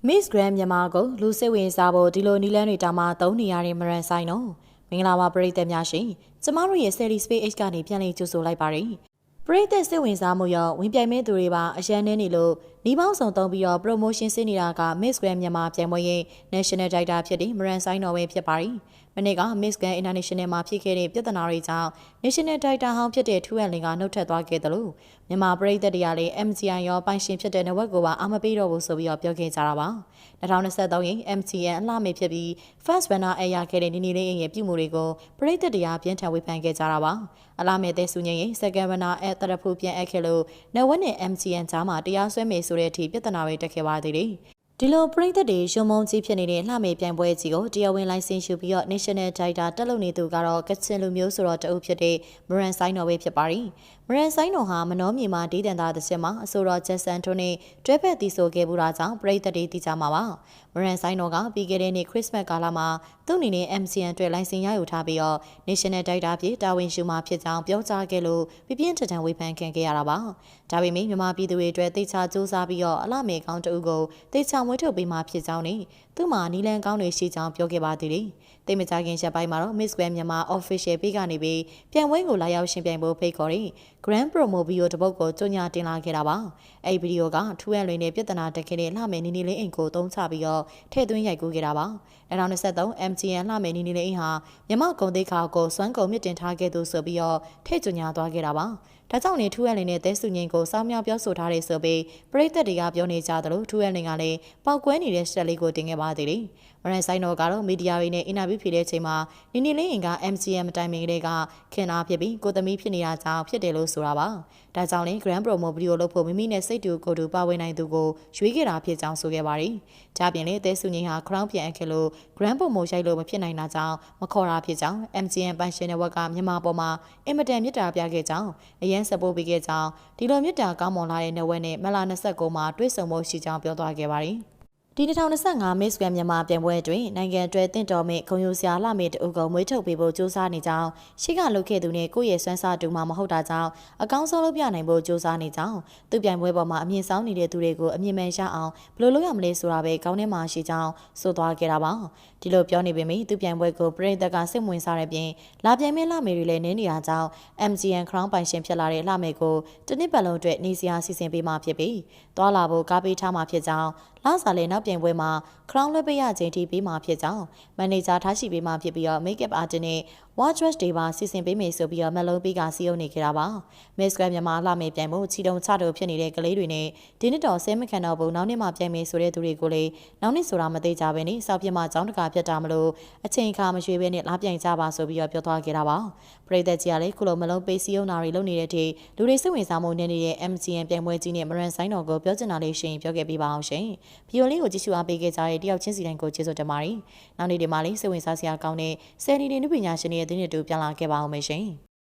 Miss Grand မြန်မာကိုလူစိတ်ဝင်စားဖို့ဒီလိုနီလန်းတွေတောင်မှသုံးနေရတဲ့မရန်ဆိုင်နော်မင်္ဂလာပါပရိသတ်များရှင်ကျမတို့ရဲ့ Series Space H ကနေပြန်လည်ကြိုဆိုလိုက်ပါရစေပရိသတ်စိတ်ဝင်စားမှုရောဝင်ပြိုင်မဲ့သူတွေပါအရန်နေနေလို့နီးပေါင်းစုံသုံးပြီးတော့ promotion ဆင်းနေတာက Miss Grand မြန်မာပြိုင်ပွဲရဲ့ National Director ဖြစ်တဲ့မရန်ဆိုင်နော်ပဲဖြစ်ပါရီမနေ့က Miss Grand International မှာဖြစ်ခဲ့တဲ့ပြဿနာတွေကြောင့် National Director ဟောင်းဖြစ်တဲ့ထူးရန်လင်ကနှုတ်ထွက်သွားခဲ့တယ်လို့မြန်မာပရိသတ်တွေကလည်း MCN ရောပိုင်ရှင်ဖြစ်တဲ့နဝက်ကိုပါအာမပေးတော့ဘူးဆိုပြီးတော့ပြောခဲ့ကြတာပါ2023ရင် MCN အလှမေဖြစ်ပြီး First Runner အရခဲ့တဲ့နီနီလေးရဲ့ပြုမှုတွေကိုပရိသတ်တရားပြင်းထန်ဝေဖန်ခဲ့ကြတာပါအလှမေတဲ့စုညင်ရင် Second Runner အတရဖူပြန်အပ်ခဲ့လို့နဝက်နဲ့ MCN ကြားမှာတရားစွဲမယ်ဆိုတဲ့အထိပြဿနာတွေတက်ခဲ့ပါသေးတယ်ဒီလိုပရိသတ်တွေရုံမုံကြီးဖြစ်နေတဲ့လှမေပြိုင်ပွဲကြီးကိုတရားဝင်လိုင်စင်ယူပြီးတော့ National Director တက်လုပ်နေသူကတော့ကချင်လူမျိုးဆိုတော့တအုပ်ဖြစ်တဲ့မရန်ဆိုင်နော်ပဲဖြစ်ပါရီမရန်ဆိုင်နော်ဟာမနှောမြေမှာဒေသန္တာတစ်ချက်မှာအဆိုတော်ဂျက်ဆန်ထွန်းနဲ့တွဲဖက်တီဆိုခဲ့မှုတာကြောင့်ပရိသတ်တွေသိကြမှာပါမရန်ဆိုင်နော်ကပြီးခဲ့တဲ့နေ့ခရစ်စမတ်ကာလမှာသူ့အနေနဲ့ MCN အတွက်လိုင်စင်ရယူထားပြီးတော့ National Director ဖြစ်တာဝန်ယူမှာဖြစ်ကြောင်းပြောကြားခဲ့လို့ပြင်းထန်ထန်ဝေဖန်ခံခဲ့ရတာပါဒါပေမဲ့မြန်မာပြည်သူတွေအတွက်သိချစူးစမ်းပြီးတော့အလှမေကောင်းတအုပ်ကိုသိချမွေးထုတ်ပေးမှဖြစ်ကြောင်းနဲ့သူ့မှာနီလန်ကောင်းတွေရှိကြောင်းပြောခဲ့ပါသေးတယ်တိတ်မကြခင်ရက်ပိုင်းမှာတော့ Miss Grand မြန်မာ Official Page ကနေပြီးပြိုင်ပွဲကိုလာရောက်ရှင်ပြိုင်ဖို့ဖိတ်ခေါ်တဲ့ Grand Promo Video တစ်ပုဒ်ကိုကြော်ညာတင်လာခဲ့တာပါ။အဲ့ဒီဗီဒီယိုကထူးရန်လွင်နဲ့ပြဿနာတက်ခဲ့တဲ့လှမယ်နီနီလေးအိမ်ကိုသုံးချပြီးတော့ထည့်သွင်းရိုက်ကူးခဲ့တာပါ။2023 MCN လှမယ်နီနီလေးအိမ်ဟာမြန်မာကုန်သိက္ခာကိုစွမ်းကုန်မြင့်တင်ထားခဲ့သူဆိုပြီးတော့ထည့်ကြော်ညာသွားခဲ့တာပါ။ဒါကြောင့်လည်းထူးရန်လင်နဲ့တဲစုငိန်ကိုစောင်းမြောက်ပြောဆိုထားတဲ့ဆိုပြီးပရိသတ်တွေကပြောနေကြသလိုထူးရန်လင်ကလည်းပောက်ကွဲနေတဲ့စက်လေးကိုတင်ခဲ့ပါသေးတယ်။မရန်ဆိုင်တော်ကတော့မီဒီယာတွေနဲ့အင်တာဗျူးဖြေတဲ့အချိန်မှာနီနီလေးအိမ်က MCN မတိုင်မင်ကလေးကခင်အားဖြစ်ပြီးကိုသမီးဖြစ်နေတာကြောင့်ဖြစ်တယ်လို့ဆိုတာပါ။ဒါကြောင့်လည်း Grand Promo Video လုပ်ဖို့မိမိနဲ့စိတ်တူကိုယ်တူပါဝင်နိုင်သူကိုရွေးခဲ့တာဖြစ်ကြောင်းဆိုခဲ့ပါတယ်။ဒါပြင်လည်းတဲစုငိန်ဟာ crown ပြန်အပ်ခဲ့လို့ Grand Promo ရိုက်လို့မဖြစ်နိုင်တာကြောင့်မခေါ်တာဖြစ်ကြောင်း MCN ပိုင်ရှင်နယ်ဝက်ကမြန်မာပေါ်မှာအင်မတန်မြစ်တာပြခဲ့ကြောင်းအရန်စပို့ပေးခဲ့ကြောင်းဒီလိုမြစ်တာကောင်းမွန်လာတဲ့နယ်ဝက်နဲ့မလာ29မှာတွေ့ဆုံမှုရှိကြောင်းပြောသွားခဲ့ပါတယ်ဒီ2025 Miss Grand မြန်မာပြိုင်ပွဲအတွင်းနိုင်ငံအတွက်တင့်တော်မဲ့ဂုဏ်ယူစရာလှမေတအုပ်ကမွေးထုတ်ပေးဖို့စူးစမ်းနေကြောင်းရှေ့ကလုပ်ခဲ့သူနဲ့ကိုယ့်ရဲ့စွမ်းစားတူမှမဟုတ်တာကြောင့်အကောင်းဆုံးလုပ်ပြနိုင်ဖို့စူးစမ်းနေကြောင်းသူပြိုင်ပွဲပေါ်မှာအမြင့်ဆောင်နေတဲ့သူတွေကိုအမြင့်မှန်ရအောင်ဘယ်လိုလုပ်ရမလဲဆိုတာပဲခေါင်းထဲမှာရှိကြောင်းဆိုသွားခဲ့တာပါဒီလိုပြောနေပေမဲ့သူပြိုင်ပွဲကိုပရိသတ်ကစိတ်ဝင်စားတဲ့ပြင်လာပြိုင်မဲ့လှမေတွေလည်းနင်းနေတာကြောင့် MCN Crown ပိုင်ရှင်ဖြစ်လာတဲ့လှမေကိုတစ်နှစ်ပတ်လုံးအတွက်နေစရာစီစဉ်ပေးမှဖြစ်ပြီးတွာလာဖို့ကားပေးထားမှဖြစ်ကြောင်းလာစားလေနောက်ပြိုင်ပွဲမှာ crown လွှဲပေးရခြင်းထိပေးမှာဖြစ်ကြောင်းမန်နေဂျာထားရှိပေးမှာဖြစ်ပြီးတော့ make-up artist နဲ့ watch dress တွေပါစီစဉ်ပေးမယ်ဆိုပြီးတော့မလုံးပေးကစီးအုပ်နေကြတာပါ Miss Grand မြန်မာလှမေပြိုင်မှုချီတုံချတုံဖြစ်နေတဲ့ကလေးတွေနဲ့ဒီနှစ်တော်ဆဲမခံတော့ဘူးနောက်နှစ်မှပြိုင်မယ်ဆိုတဲ့သူတွေကိုလည်းနောက်နှစ်ဆိုတာမသိကြဘဲနဲ့စောက်ပြမကျောင်းတကာပြတ်တာမလို့အချိန်အခါမရွှေဘဲနဲ့လာပြိုင်ကြပါဆိုပြီးတော့ပြောသွားခဲ့တာပါပရိသတ်ကြီးကလည်းခုလိုမလုံးပေးစီးအုပ်နာတွေလုပ်နေတဲ့ထိလူတွေစိတ်ဝင်စားမှုနေနေတဲ့ MCN ပြိုင်ပွဲကြီးနဲ့မရန်ဆိုင်တော်ကိုပြောချင်တာလေးရှင်ပြောခဲ့ပေးပါအောင်ရှင်ဗီဒီယိုလေးကိုကြည့်ရှုအားပေးခဲ့ကြတဲ့တယောက်ချင်းစီတိုင်းကိုကျေးဇူးတင်ပါတယ်နောက်နေ့ဒီမှာလေးစိတ်ဝင်စားစရာကောင်းတဲ့ဆယ်လီတွေနုပညာရှင်တွေရဲ့သတင်းတွေပြန်လာခဲ့ပါအောင်ရှင်